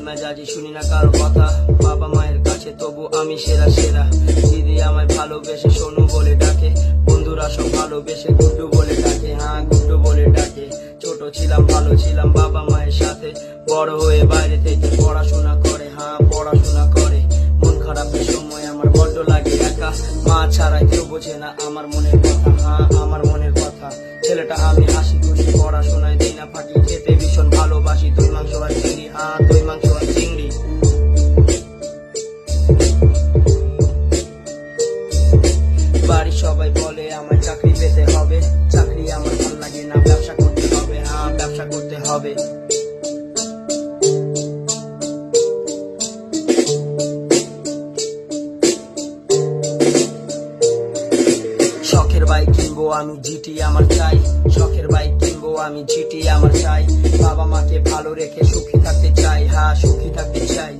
মেজাজি শুনি না কারো কথা, বাবা মায়ের কাছে তবু আমি সেরা সেরা। দিদি আমায় ভালোবেসে সোনু বলে ডাকে, বন্ধুরা সব ভালোবেসে গুড্ডু বলে ডাকে, হ্যাঁ গুড্ডু বলে ডাকে। ছোট ছিলাম ভালো ছিলাম বাবা মায়ের সাথে, বড় হয়ে বাইরে থেকে পড়াশোনা করে, হ্যাঁ পড়াশোনা করে। মন খারাপের সময় আমার বড্ড লাগে একা, মা ছাড়া কেউ বোঝে না আমার মনের কথা, হ্যাঁ আমার মনের কথা। ছেলেটা আমি হাসি খুশি পড়াশোনায় দিই না ফাঁকি, খেতে ভীষণ ভালোবাসি দই মাংস আর চিংড়ি, হ্যাঁ দই মাংস আর চিংড়ি। বাড়ির সবাই বলে আমায় চাকরি পেতে হবে, চাকরি আমার ভালো লাগে না, ব্যবসা করতে হবে, হ্যাঁ ব্যবসা করতে হবে। শখের বাইক কিনবো আমি জিটি আমার চাই, শখের বাইক কিনবো আমি জিটি আমার চাই। বাবা মাকে ভালো রেখে সুখী থাকতে চাই, হ্যাঁ সুখী থাকতে চাই।